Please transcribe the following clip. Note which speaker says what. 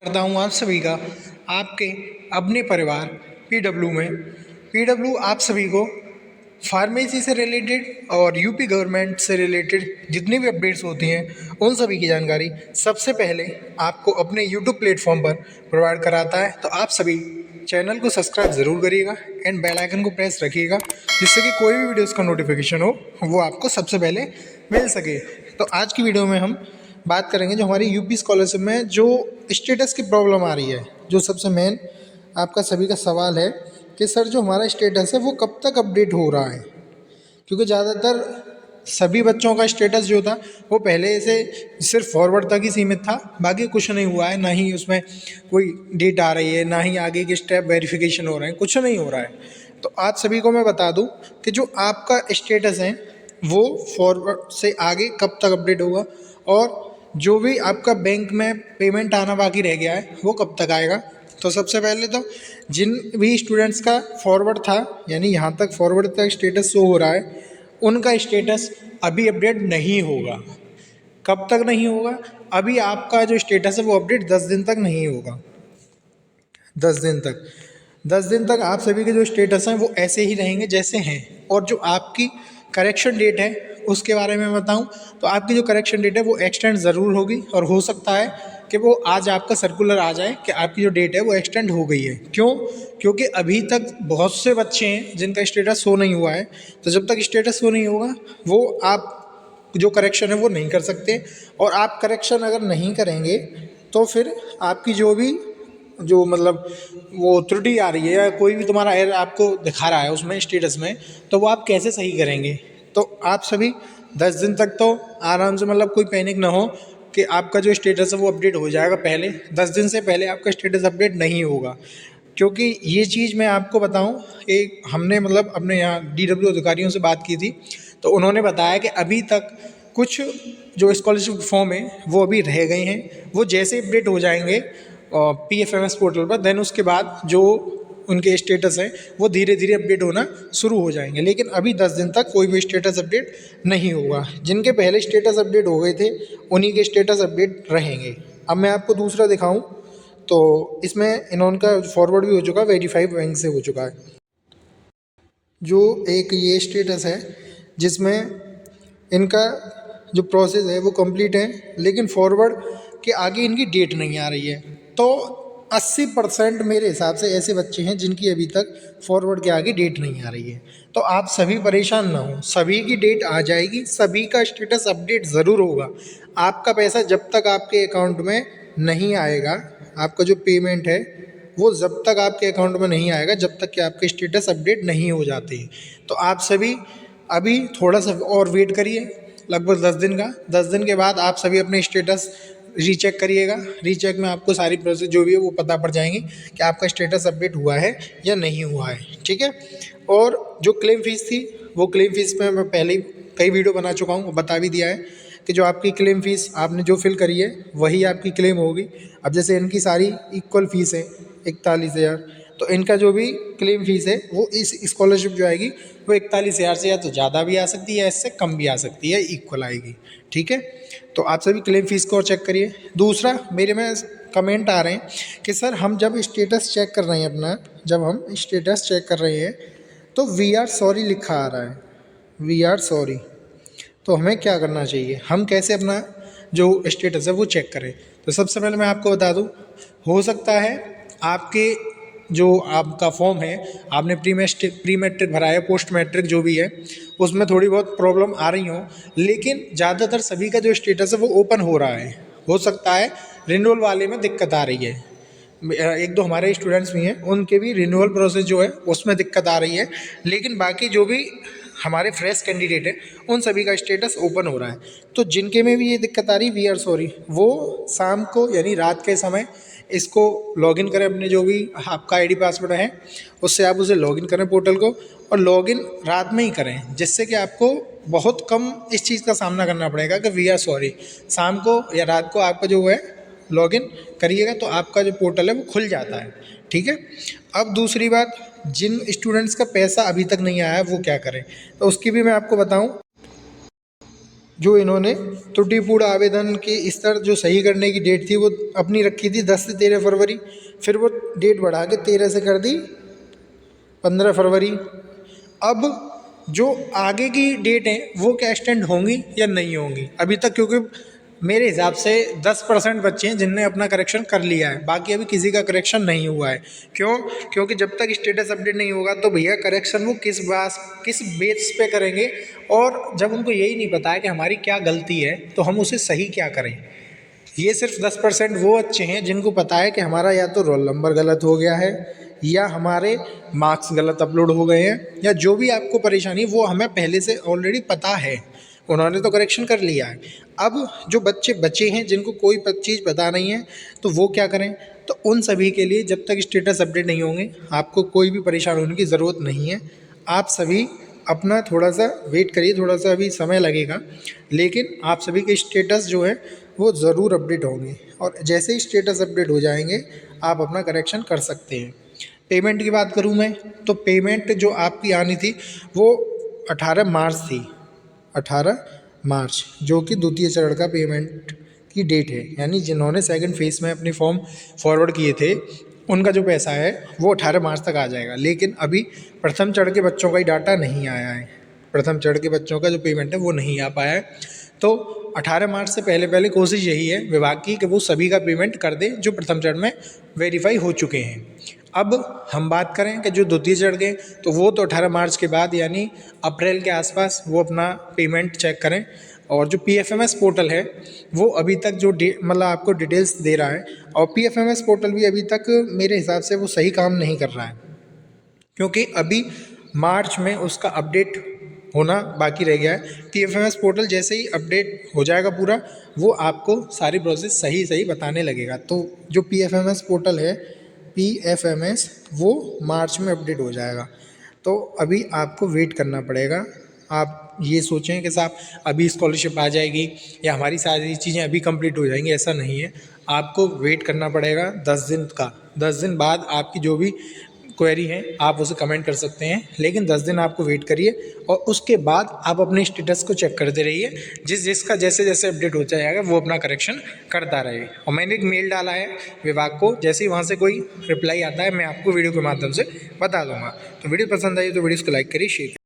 Speaker 1: करता हूँ आप सभी का आपके अपने परिवार पीडब्ल्यू में। पीडब्ल्यू आप सभी को फार्मेसी से रिलेटेड और यूपी गवर्नमेंट से रिलेटेड जितनी भी अपडेट्स होती हैं उन सभी की जानकारी सबसे पहले आपको अपने यूट्यूब प्लेटफॉर्म पर प्रोवाइड कराता है। तो आप सभी चैनल को सब्सक्राइब ज़रूर करिएगा एंड बेल आइकन को प्रेस रखिएगा, जिससे कि कोई भी वीडियोज़ का नोटिफिकेशन हो वो आपको सबसे पहले मिल सके। तो आज की वीडियो में हम बात करेंगे जो हमारी यूपी स्कॉलरशिप में जो स्टेटस की प्रॉब्लम आ रही है। जो सबसे मेन आपका सभी का सवाल है कि सर जो हमारा स्टेटस है वो कब तक अपडेट हो रहा है, क्योंकि ज़्यादातर सभी बच्चों का स्टेटस जो था वो पहले से सिर्फ फॉरवर्ड तक ही सीमित था, बाकी कुछ नहीं हुआ है। ना ही उसमें कोई डेट आ रही है, ना ही आगे के स्टेप वेरिफिकेशन हो रहे हैं, कुछ नहीं हो रहा है। तो आप सभी को मैं बता दूं कि जो आपका स्टेटस है वो फॉरवर्ड से आगे कब तक अपडेट होगा, और जो भी आपका बैंक में पेमेंट आना बाकी रह गया है वो कब तक आएगा। तो सबसे पहले तो जिन भी स्टूडेंट्स का फॉरवर्ड था, यानी यहाँ तक फॉरवर्ड तक स्टेटस शो हो रहा है, उनका स्टेटस अभी अपडेट नहीं होगा। कब तक नहीं होगा? अभी आपका जो स्टेटस है वो अपडेट 10 दिन तक नहीं होगा। 10 दिन तक आप सभी के जो स्टेटस हैं वो ऐसे ही रहेंगे जैसे हैं। और जो आपकी करेक्शन डेट है उसके बारे में बताऊं तो आपकी जो करेक्शन डेट है वो एक्सटेंड ज़रूर होगी, और हो सकता है कि वो आज आपका सर्कुलर आ जाए कि आपकी जो डेट है वो एक्सटेंड हो गई है। क्यों? क्योंकि अभी तक बहुत से बच्चे हैं जिनका स्टेटस शो नहीं हुआ है। तो जब तक स्टेटस शो नहीं होगा वो आप जो करेक्शन है वो नहीं कर सकते, और आप करेक्शन अगर नहीं करेंगे तो फिर आपकी जो भी जो मतलब वो त्रुटि आ रही है या कोई भी तुम्हारा एरर आपको दिखा रहा है उसमें स्टेटस में, तो वो आप कैसे सही करेंगे। तो आप सभी 10 दिन तक तो आराम से, मतलब कोई पैनिक ना हो कि आपका जो स्टेटस है वो अपडेट हो जाएगा। पहले 10 दिन से पहले आपका स्टेटस अपडेट नहीं होगा, क्योंकि ये चीज़ मैं आपको बताऊं, एक हमने मतलब अपने यहाँ DW अधिकारियों से बात की थी, तो उन्होंने बताया कि अभी तक कुछ जो स्कॉलरशिप फॉर्म है वो अभी रह गए हैं। वो जैसे अपडेट हो जाएंगे PFMS पोर्टल पर, देन उसके बाद जो उनके स्टेटस हैं वो धीरे धीरे अपडेट होना शुरू हो जाएंगे। लेकिन अभी 10 दिन तक कोई भी स्टेटस अपडेट नहीं होगा। जिनके पहले स्टेटस अपडेट हो गए थे उन्हीं के स्टेटस अपडेट रहेंगे। अब मैं आपको दूसरा दिखाऊं तो इसमें इनका फॉरवर्ड भी हो चुका है, वेरीफाइड बैंक से हो चुका है। जो एक ये स्टेटस है जिसमें इनका जो प्रोसेस है वो कंप्लीट है, लेकिन फॉरवर्ड के आगे इनकी डेट नहीं आ रही है। तो 80% मेरे हिसाब से ऐसे बच्चे हैं जिनकी अभी तक फॉरवर्ड के आगे डेट नहीं आ रही है। तो आप सभी परेशान ना हो, सभी की डेट आ जाएगी, सभी का स्टेटस अपडेट ज़रूर होगा। आपका पैसा जब तक आपके अकाउंट में नहीं आएगा, आपका जो पेमेंट है वो जब तक आपके अकाउंट में नहीं आएगा, जब तक कि आपके स्टेटस अपडेट नहीं हो जाते हैं। तो आप सभी अभी थोड़ा सा और वेट करिए, लगभग 10 दिन का। 10 दिन के बाद आप सभी अपने स्टेटस रीचेक करिएगा। रीचेक में आपको सारी प्रोसेस जो भी है वो पता पड़ जाएंगी कि आपका स्टेटस अपडेट हुआ है या नहीं हुआ है, ठीक है। और जो क्लेम फीस थी वो क्लेम फीस में मैं पहले ही कई वीडियो बना चुका हूँ, बता भी दिया है कि जो आपकी क्लेम फीस आपने जो फिल करी है वही आपकी क्लेम होगी। अब जैसे इनकी सारी इक्वल फीस है 41,000, तो इनका जो भी क्लेम फीस है वो इस स्कॉलरशिप जो आएगी वो 41,000 से या तो ज़्यादा भी आ सकती है, इससे कम भी आ सकती है, इक्वल आएगी, ठीक है। तो आप सभी क्लेम फीस को और चेक करिए। दूसरा, मेरे में कमेंट आ रहे हैं कि सर हम जब स्टेटस चेक कर रहे हैं अपना, जब हम स्टेटस चेक कर रहे हैं तो वी आर सॉरी लिखा आ रहा है, वी आर सॉरी। तो हमें क्या करना चाहिए, हम कैसे अपना जो स्टेटस है वो चेक करें। तो सबसे पहले मैं आपको बता दूं, हो सकता है आपके जो आपका फॉर्म है, आपने प्री मैट्रिक भरा है, पोस्ट मैट्रिक जो भी है, उसमें थोड़ी बहुत प्रॉब्लम आ रही हो, लेकिन ज़्यादातर सभी का जो स्टेटस है वो ओपन हो रहा है। हो सकता है रिन्यूअल वाले में दिक्कत आ रही है, एक दो हमारे स्टूडेंट्स भी हैं उनके भी रिन्यूअल प्रोसेस जो है उसमें दिक्कत आ रही है, लेकिन बाकी जो भी हमारे फ्रेश कैंडिडेट हैं उन सभी का स्टेटस ओपन हो रहा है। तो जिनके में भी ये दिक्कत आ रही, वी आर सॉरी, वो शाम को यानी रात के समय इसको लॉगिन करें, अपने जो भी आपका आईडी पासवर्ड है उससे आप उसे लॉगिन करें पोर्टल को, और लॉगिन रात में ही करें, जिससे कि आपको बहुत कम इस चीज़ का सामना करना पड़ेगा कि वी आर सॉरी। शाम को या रात को आपका जो है लॉगिन करिएगा तो आपका जो पोर्टल है वो खुल जाता है, ठीक है। अब दूसरी बात, जिन स्टूडेंट्स का पैसा अभी तक नहीं आया है वो क्या करें, तो उसकी भी मैं आपको बताऊं। जो इन्होंने त्रुटिपूर्ण आवेदन के स्तर जो सही करने की डेट थी वो अपनी रखी थी 10 से 13 फरवरी, फिर वो डेट बढ़ा के 13 से कर दी 15 फरवरी। अब जो आगे की डेट है वो क्या एक्सटेंड होंगी या नहीं होंगी अभी तक, क्योंकि मेरे हिसाब से 10% बच्चे हैं जिनने अपना करेक्शन कर लिया है, बाकी अभी किसी का करेक्शन नहीं हुआ है। क्यों? क्योंकि जब तक स्टेटस अपडेट नहीं होगा तो भैया करेक्शन वो किस बेस पे करेंगे, और जब उनको यही नहीं पता है कि हमारी क्या गलती है तो हम उसे सही क्या करें। ये सिर्फ 10% वो बच्चे हैं जिनको पता है कि हमारा या तो रोल नंबर गलत हो गया है या हमारे मार्क्स गलत अपलोड हो गए हैं, या जो भी आपको परेशानी वो हमें पहले से ऑलरेडी पता है, उन्होंने तो करेक्शन कर लिया है। अब जो बच्चे बचे हैं जिनको कोई चीज़ पता नहीं है तो वो क्या करें? तो उन सभी के लिए जब तक स्टेटस अपडेट नहीं होंगे आपको कोई भी परेशान होने की ज़रूरत नहीं है। आप सभी अपना थोड़ा सा वेट करिए, थोड़ा सा अभी समय लगेगा, लेकिन आप सभी के स्टेटस जो है वो ज़रूर अपडेट होंगे, और जैसे ही स्टेटस अपडेट हो जाएंगे आप अपना करेक्शन कर सकते हैं। पेमेंट की बात करूं मैं, तो पेमेंट जो आपकी आनी थी वो 18 मार्च थी, 18 मार्च, जो कि द्वितीय चरण का पेमेंट की डेट है। यानी जिन्होंने सेकंड फेज में अपने फॉर्म फॉरवर्ड किए थे उनका जो पैसा है वो 18 मार्च तक आ जाएगा, लेकिन अभी प्रथम चरण के बच्चों का ही डाटा नहीं आया है, प्रथम चरण के बच्चों का जो पेमेंट है वो नहीं आ पाया है। तो 18 मार्च से पहले पहले कोशिश यही है विभाग की कि वो सभी का पेमेंट कर दे जो प्रथम चरण में वेरीफाई हो चुके हैं। अब हम बात करें कि जो द्वितीय चरण के, तो वो तो 18 मार्च के बाद यानी अप्रैल के आसपास वो अपना पेमेंट चेक करें। और जो PFMS पोर्टल है वो अभी तक जो मतलब आपको डिटेल्स दे रहा है, और PFMS पोर्टल भी अभी तक मेरे हिसाब से वो सही काम नहीं कर रहा है, क्योंकि अभी मार्च में उसका अपडेट होना बाकी रह गया है। PFMS पोर्टल जैसे ही अपडेट हो जाएगा पूरा, वो आपको सारी प्रोसेस सही सही बताने लगेगा। तो जो PFMS पोर्टल है, PFMS, वो मार्च में अपडेट हो जाएगा। तो अभी आपको वेट करना पड़ेगा। आप ये सोचें कि साहब अभी स्कॉलरशिप आ जाएगी या हमारी सारी चीज़ें अभी कंप्लीट हो जाएंगी, ऐसा नहीं है। आपको वेट करना पड़ेगा 10 दिन का। 10 दिन बाद आपकी जो भी क्वेरी है आप उसे कमेंट कर सकते हैं, लेकिन 10 दिन आपको वेट करिए और उसके बाद आप अपने स्टेटस को चेक करते रहिए। जिसका जैसे जैसे अपडेट हो जाएगा वो अपना करेक्शन करता रहे। और मैंने एक मेल डाला है विभाग को, जैसे ही वहाँ से कोई रिप्लाई आता है मैं आपको वीडियो के माध्यम से बता दूंगा। तो वीडियो पसंद आई तो वीडियो को लाइक करिए, शेयर